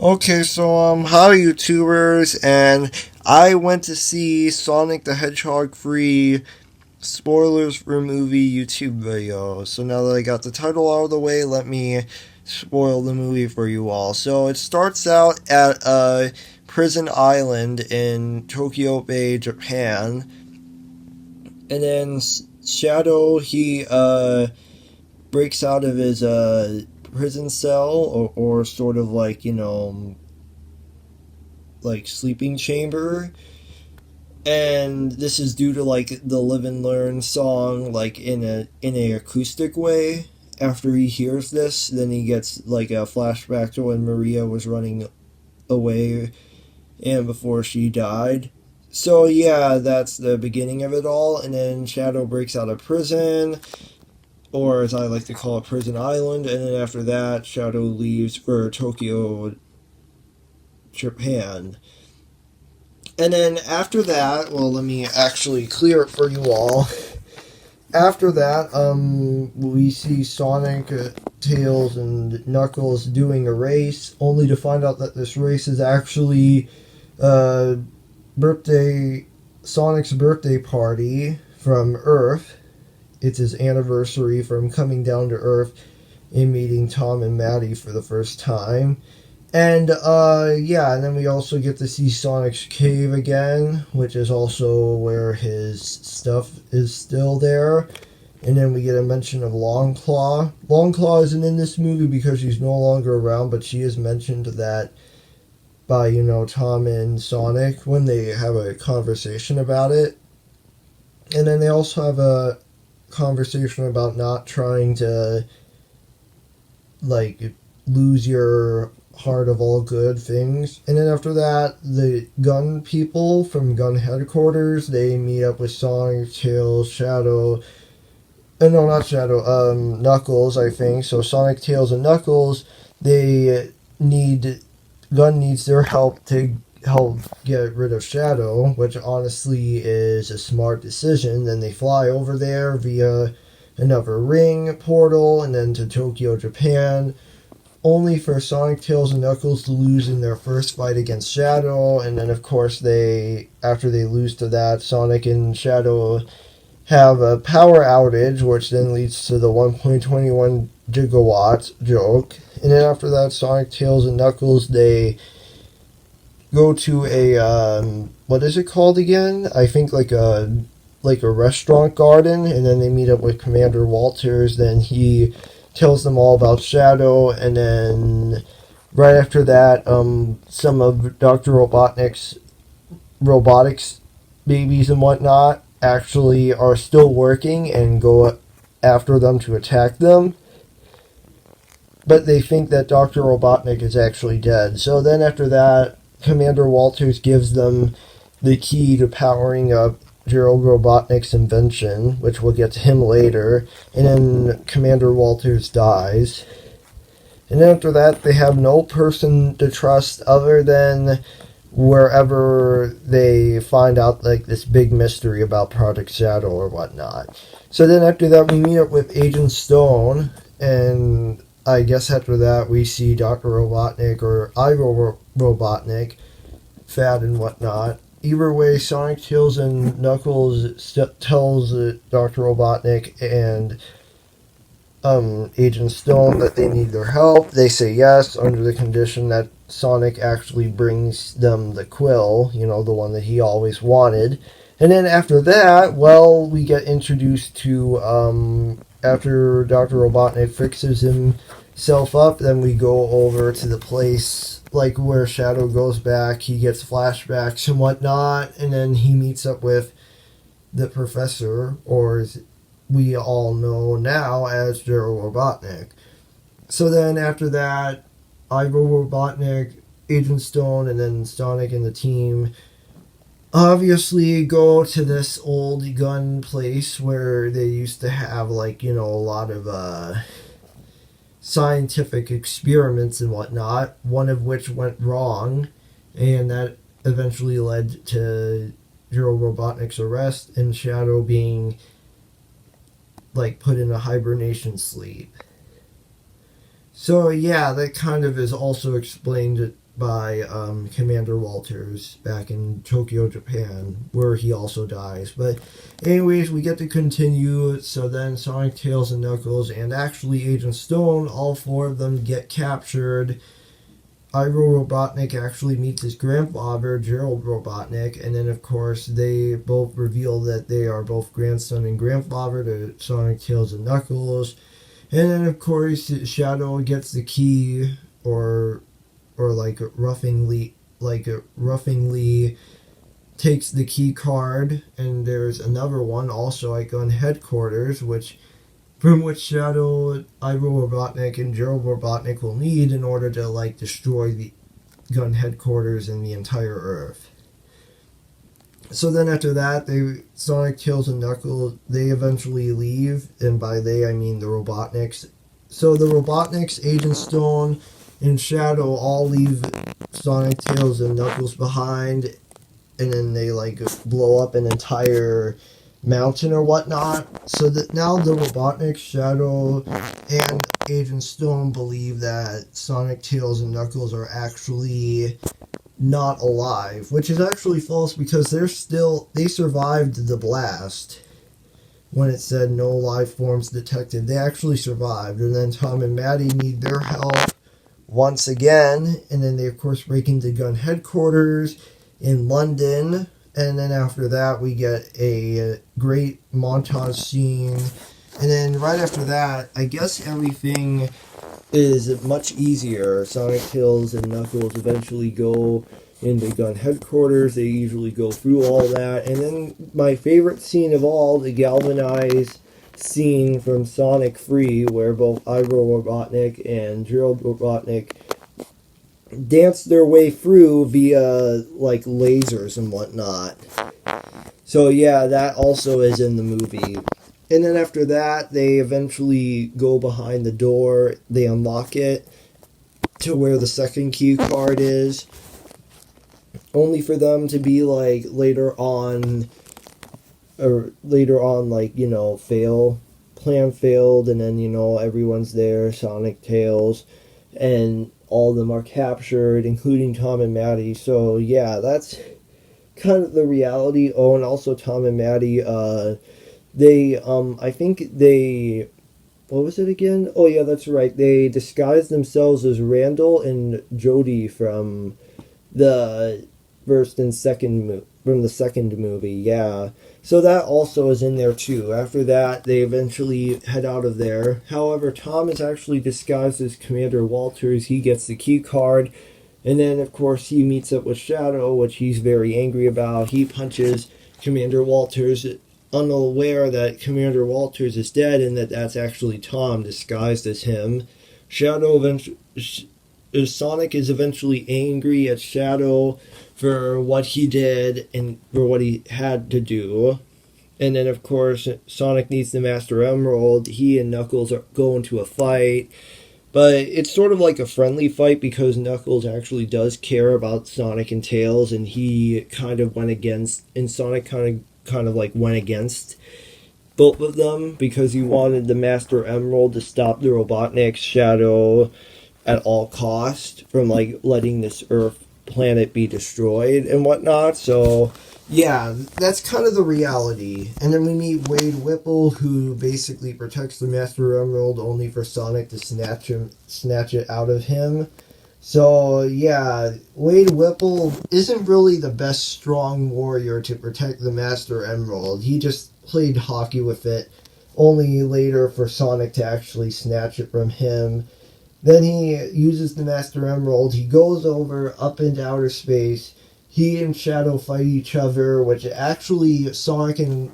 Okay, so hi YouTubers, and I went to see Sonic the Hedgehog free spoilers for movie YouTube video. So now that I got the title out of the way, let me spoil the movie for you all. So it starts out at a prison island in Tokyo Bay, Japan, and then Shadow he breaks out of his prison cell or sort of like like sleeping chamber, and this is due to like the live and learn song, like in a acoustic way. After he hears this, then he gets like a flashback to when Maria was running away and before she died. So yeah, that's the beginning of it all, and then Shadow breaks out of prison, or as I like to call it, Prison Island, and then after that Shadow leaves for Tokyo, Japan. And then after that, well, let me actually clear it for you all. After that, we see Sonic, Tails, and Knuckles doing a race, only to find out that this race is actually uh, birthday Sonic's birthday party from Earth. It's his anniversary from coming down to Earth and meeting Tom and Maddie for the first time. And yeah, and then we also get to see Sonic's cave again, which is also where his stuff is still there. And then we get a mention of Longclaw. Longclaw isn't in this movie because she's no longer around, but she is mentioned that by, Tom and Sonic when they have a conversation about it. And then they also have a conversation about not trying to, like, lose your heart of all good things. And then after that, the gun people from gun headquarters, they meet up with Sonic, Tails, Shadow. No, not Shadow. Knuckles, I think. So Sonic, Tails, and Knuckles, they need Gun needs their help to help get rid of Shadow, which honestly is a smart decision. Then they fly over there via another ring portal and then to Tokyo, Japan, only for Sonic, Tails, and Knuckles to lose in their first fight against Shadow. And then, of course, after they lose to that, Sonic and Shadow have a power outage, which then leads to the 1.21 gigawatts joke. And then after that, Sonic, Tails, and Knuckles, they go to a what is it called again? I think like a restaurant garden, and then they meet up with Commander Walters. Then he tells them all about Shadow, and then right after that, some of Dr. Robotnik's robotics babies and whatnot actually are still working and go after them to attack them. But they think that Dr. Robotnik is actually dead. So then after that, Commander Walters gives them the key to powering up Gerald Robotnik's invention, which we'll get to him later. And then Commander Walters dies. And after that, they have no person to trust other than wherever they find out like this big mystery about Project Shadow or whatnot. So then after that, we meet up with Agent Stone, and I guess after that we see Dr. Robotnik or Ivo Robotnik, fat and whatnot. Either way, Sonic, Tails, and Knuckles tells Dr. Robotnik and Agent Stone that they need their help. They say yes under the condition that Sonic actually brings them the quill, the one that he always wanted. And then after that, well, we get introduced to, after Dr. Robotnik fixes himself up, then we go over to the place, like, where Shadow goes back. He gets flashbacks and whatnot, and then he meets up with the professor, or as we all know now as Gerald Robotnik. So then after that, Ivo Robotnik, Agent Stone, and then Sonic and the team obviously go to this old gun place where they used to have, like, a lot of scientific experiments and whatnot, one of which went wrong, and that eventually led to Gerald Robotnik's arrest and Shadow being, like, put in a hibernation sleep. So yeah, that kind of is also explained by Commander Walters back in Tokyo, Japan, where he also dies. But anyways, we get to continue. So then Sonic, Tails, and Knuckles, and actually Agent Stone, all four of them get captured. Iroh Robotnik actually meets his grandfather, Gerald Robotnik, and then of course they both reveal that they are both grandson and grandfather to Sonic, Tails, and Knuckles. And then of course Shadow gets the key, or roughingly takes the key card, and there's another one also at Gun Headquarters, from which Shadow, Iroh Robotnik, and Gerald Robotnik will need in order to destroy the Gun Headquarters and the entire Earth. So then after that, Sonic, Tails, and Knuckles, they eventually leave, and by they I mean the Robotniks. So the Robotniks, Agent Stone, and Shadow all leave Sonic, Tails, and Knuckles behind, and then they blow up an entire mountain or whatnot. So that now the Robotniks, Shadow, and Agent Stone believe that Sonic, Tails, and Knuckles are actually not alive, which is actually false because they survived the blast. When it said no life forms detected, they actually survived, and then Tom and Maddie need their help once again, and then they of course break into Gun Headquarters in London, and then after that we get a great montage scene, and then right after that I guess everything is much easier. Sonic, Tails, and Knuckles eventually go into Gun Headquarters. They usually go through all that, and then my favorite scene of all, the galvanized scene from Sonic 3, where both Iroh Robotnik and Gerald Robotnik dance their way through via lasers and whatnot. So yeah, that also is in the movie. And then after that, they eventually go behind the door. They unlock it to where the second key card is, only for them to be later on fail. Plan failed, and then everyone's there, Sonic, Tails, and all of them are captured, including Tom and Maddie. So yeah, that's kind of the reality. Oh, and also Tom and Maddie, I think they, what was it again? Oh yeah, that's right. They disguised themselves as Randall and Jody from the second movie, yeah. So that also is in there too. After that, they eventually head out of there. However, Tom is actually disguised as Commander Walters. He gets the key card, and then of course he meets up with Shadow, which he's very angry about. He punches Commander Walters, unaware that Commander Walters is dead and that that's actually Tom disguised as him. Sonic is eventually angry at Shadow for what he did and for what he had to do. And then, of course, Sonic needs the Master Emerald. He and Knuckles go into a fight. But it's sort of like a friendly fight because Knuckles actually does care about Sonic and Tails, and he kind of went against, and Sonic kind of went against both of them because he wanted the Master Emerald to stop the Robotniks, Shadow, at all cost from letting this Earth planet be destroyed and whatnot. So yeah, that's kind of the reality. And then we meet Wade Whipple, who basically protects the Master Emerald only for Sonic to snatch it out of him. So yeah, Wade Whipple isn't really the best strong warrior to protect the Master Emerald. He just played hockey with it, only later for Sonic to actually snatch it from him. Then he uses the Master Emerald. He goes up into outer space. He and Shadow fight each other, which actually Sonic and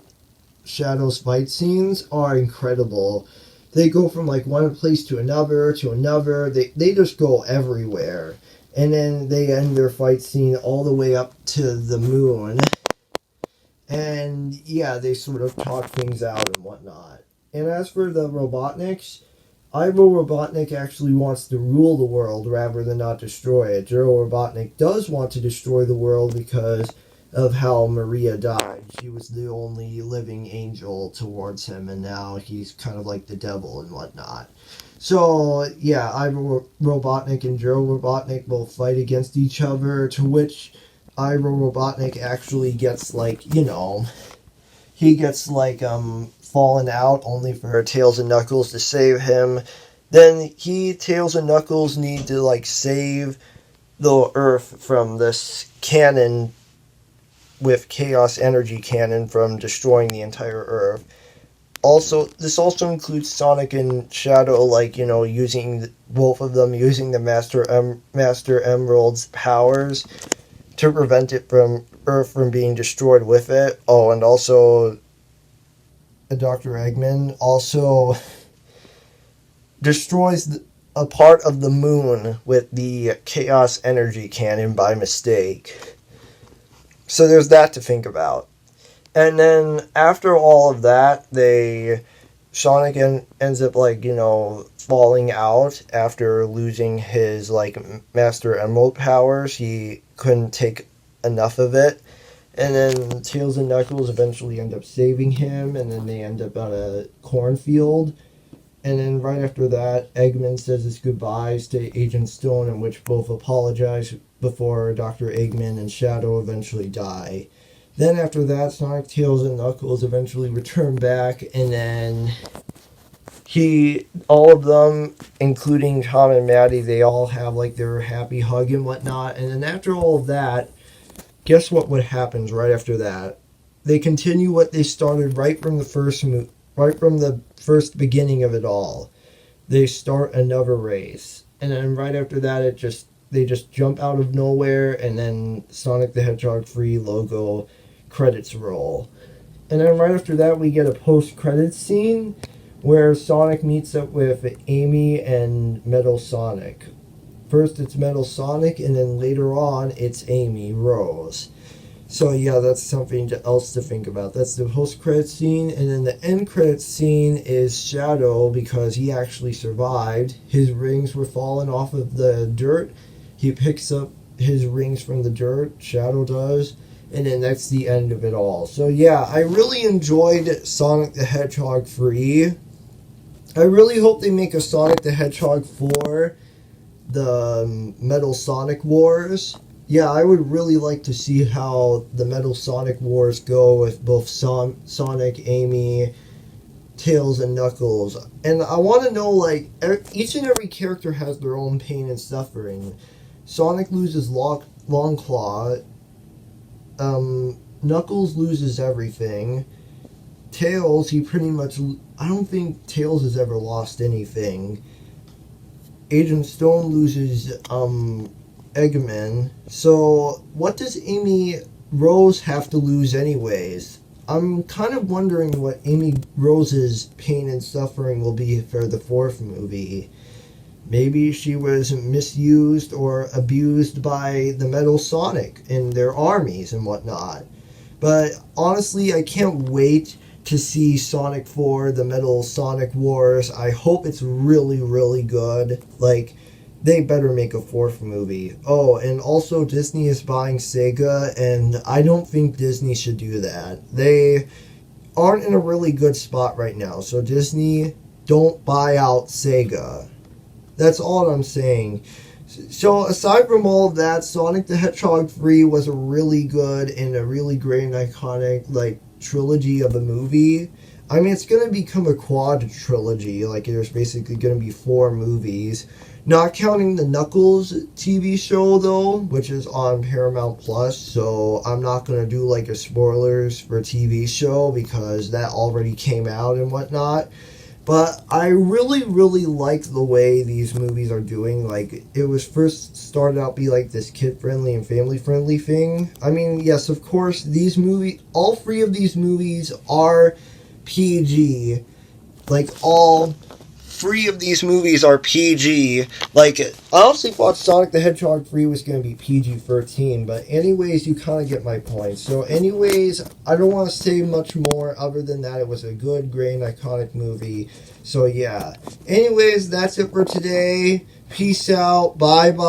Shadow's fight scenes are incredible. They go from one place to another. They just go everywhere. And then they end their fight scene all the way up to the moon. And yeah, they sort of talk things out and whatnot. And as for the Robotniks, Iroh Robotnik actually wants to rule the world rather than not destroy it. Gerald Robotnik does want to destroy the world because of how Maria died. She was the only living angel towards him, and now he's kind of like the devil and whatnot. So, yeah, Ivo Robotnik and Joe Robotnik both fight against each other, to which Ivo Robotnik actually gets, like, he gets, like, fallen out only for Tails and Knuckles to save him. Then Tails and Knuckles need to, like, save the Earth from this cannon with Chaos Energy Cannon from destroying the entire Earth. Also, this also includes Sonic and Shadow, like, using both of them using the Master Emerald's powers to prevent it from Earth from being destroyed with it. Oh, and also Dr. Eggman also destroys a part of the moon with the Chaos Energy Cannon by mistake. So there's that to think about. And then after all of that, Sonic ends up, like, falling out after losing his, like, Master Emerald powers. He couldn't take enough of it. And then Tails and Knuckles eventually end up saving him, and then they end up on a cornfield. And then right after that, Eggman says his goodbyes to Agent Stone, in which both apologize before Dr. Eggman and Shadow eventually die. Then after that, Sonic, Tails, and Knuckles eventually return back, and then all of them, including Tom and Maddie, they all have, like, their happy hug and whatnot. And then after all of that, guess what happens right after that? They continue what they started right from the first beginning of it all. They start another race, and then right after that, they just jump out of nowhere, and then Sonic the Hedgehog 3 logo credits roll. And then right after that, we get a post-credits scene where Sonic meets up with Amy and Metal Sonic. First it's Metal Sonic, and then later on it's Amy Rose. So yeah, that's something else to think about. That's the post-credits scene, and then the end credits scene is Shadow, because he actually survived. His rings were falling off of the dirt. He picks up his rings from the dirt, Shadow does, and then that's the end of it all. So yeah, I really enjoyed Sonic the Hedgehog 3. I really hope they make a Sonic the Hedgehog 4, the Metal Sonic Wars. Yeah, I would really like to see how the Metal Sonic Wars go with both Sonic, Amy, Tails, and Knuckles. And I want to know, like, each and every character has their own pain and suffering. Sonic loses Longclaw. Knuckles loses everything. Tails, he pretty much... I don't think Tails has ever lost anything. Agent Stone loses, Eggman. So, what does Amy Rose have to lose anyways? I'm kind of wondering what Amy Rose's pain and suffering will be for the fourth movie. Maybe she was misused or abused by the Metal Sonic and their armies and whatnot. But honestly, I can't wait to see Sonic 4, the Metal Sonic Wars. I hope it's really, really good. Like, they better make a fourth movie. Oh, and also Disney is buying Sega, and I don't think Disney should do that. They aren't in a really good spot right now. So Disney, don't buy out Sega. That's all I'm saying. So aside from all of that, Sonic the Hedgehog 3 was a really good and a really great and iconic, like, trilogy of a movie. I mean, it's going to become a quad trilogy. Like, there's basically going to be 4 movies. Not counting the Knuckles TV show, though, which is on Paramount Plus. So I'm not going to do, like, a spoilers for TV show because that already came out and whatnot. But I really, really like the way these movies are doing. Like, it was first started out be like this kid-friendly and family-friendly thing. I mean, yes, of course, all 3 of these movies are PG. Like, all 3 of these movies are PG. Like, I honestly thought Sonic the Hedgehog 3 was going to be PG-13, but anyways, you kind of get my point. So anyways, I don't want to say much more other than that it was a good, great, and iconic movie. So yeah. Anyways, that's it for today. Peace out. Bye-bye.